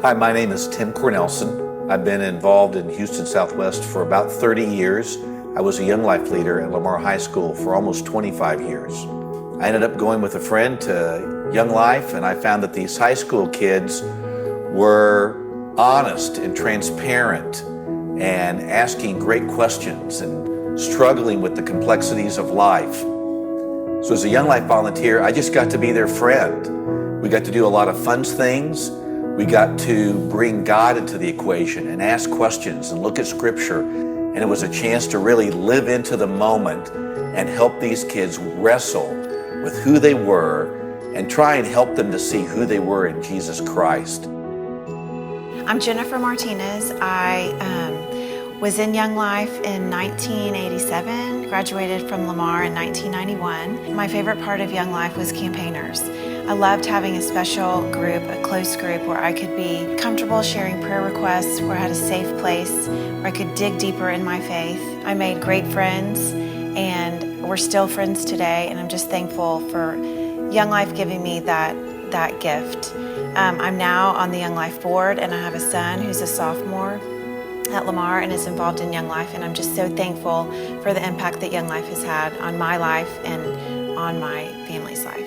Hi, my name is Tim Cornelson. I've been involved in Houston Southwest for about 30 years. I was a Young Life leader at Lamar High School for almost 25 years. I ended up going with a friend to Young Life, and I found that these high school kids were honest and transparent and asking great questions and struggling with the complexities of life. So as a Young Life volunteer, I just got to be their friend. We got to do a lot of fun things. We got to bring God into the equation and ask questions and look at Scripture. And it was a chance to really live into the moment and help these kids wrestle with who they were and try and help them to see who they were in Jesus Christ. I'm Jennifer Martinez. I was in Young Life in 1987, graduated from Lamar in 1991. My favorite part of Young Life was campaigners. I loved having a special group, a close group, where I could be comfortable sharing prayer requests, where I had a safe place, where I could dig deeper in my faith. I made great friends, and we're still friends today, and I'm just thankful for Young Life giving me that gift. I'm now on the Young Life board, and I have a son who's a sophomore at Lamar and is involved in Young Life, and I'm just so thankful for the impact that Young Life has had on my life and on my family's life.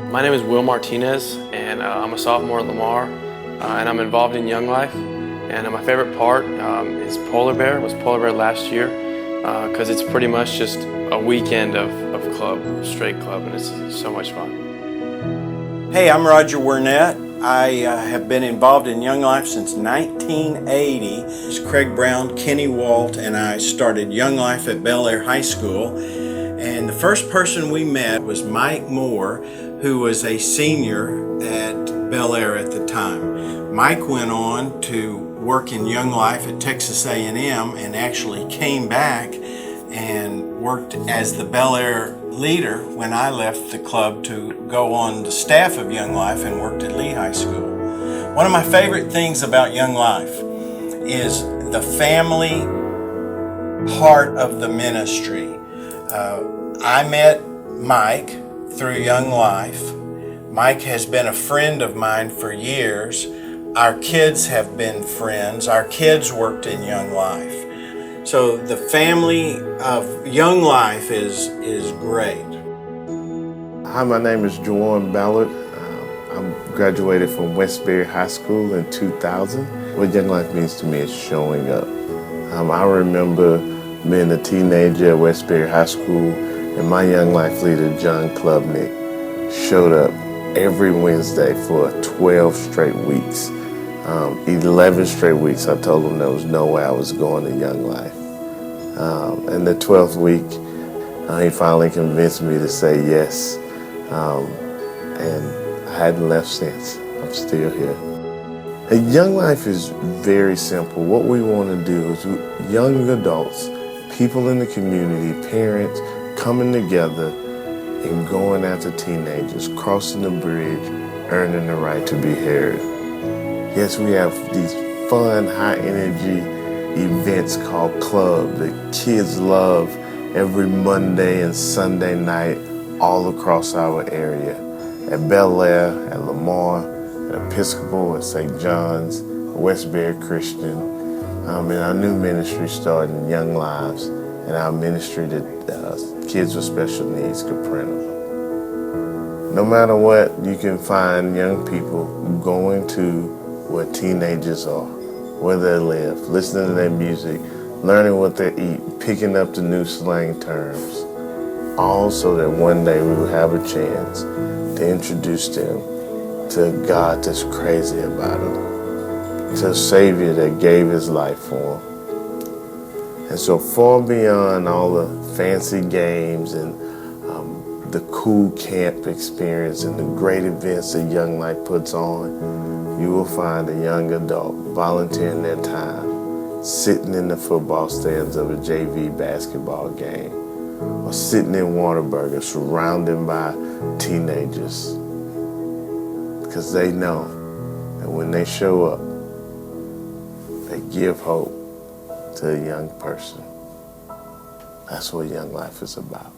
My name is Martinez, and I'm a sophomore at Lamar, and I'm involved in Young Life. And my favorite part is Polar Bear. It was Polar Bear last year, because it's pretty much just a weekend of club, straight club, and it's so much fun. Hey, I'm Roger Wernette. I have been involved in Young Life since 1980. It's Craig Brown, Kenny Walt, and I started Young Life at Ballard High School. And the first person we met was Mike Moore, who was a senior at Ballard at the time. Mike went on to work in Young Life at Texas A&M and actually came back and worked as the Ballard leader when I left the club to go on the staff of Young Life and worked at Lee High School. One of my favorite things about Young Life is the family heart of the ministry. I met Mike through Young Life. Mike has been a friend of mine for years. Our kids have been friends. Our kids worked in Young Life. So the family of Young Life is great. Hi, my name is Juwan Ballard. I'm graduated from Westbury High School in 2000. What Young Life means to me is showing up. I remember being a teenager at Westbury High School, and my Young Life leader, John Klubnik, showed up every Wednesday for 12 straight weeks. 11 straight weeks, I told him there was no way I was going to Young Life. And the 12th week, he finally convinced me to say yes. And I hadn't left since. I'm still here. Young Life is very simple. What we want to do is young adults, people in the community, parents, coming together and going after teenagers, crossing the bridge, earning the right to be heard. Yes, we have these fun, high-energy events called club that kids love every Monday and Sunday night all across our area. At Bel Air, at Lamar, at Episcopal, at St. John's, at Westbury Christian, and our new ministry starting Young Lives, and our ministry that kids with special needs, Capernaum. No matter what, you can find young people going to where teenagers are, where they live, listening to their music, learning what they eat, picking up the new slang terms, all so that one day we will have a chance to introduce them to a God that's crazy about them, to a Savior that gave his life for them. And so far beyond all the fancy games and the cool camp experience and the great events that Young Life puts on, you will find a young adult volunteering their time, sitting in the football stands of a JV basketball game, or sitting in Whataburger surrounded by teenagers, because they know that when they show up, they give hope to a young person. That's what Young Life is about.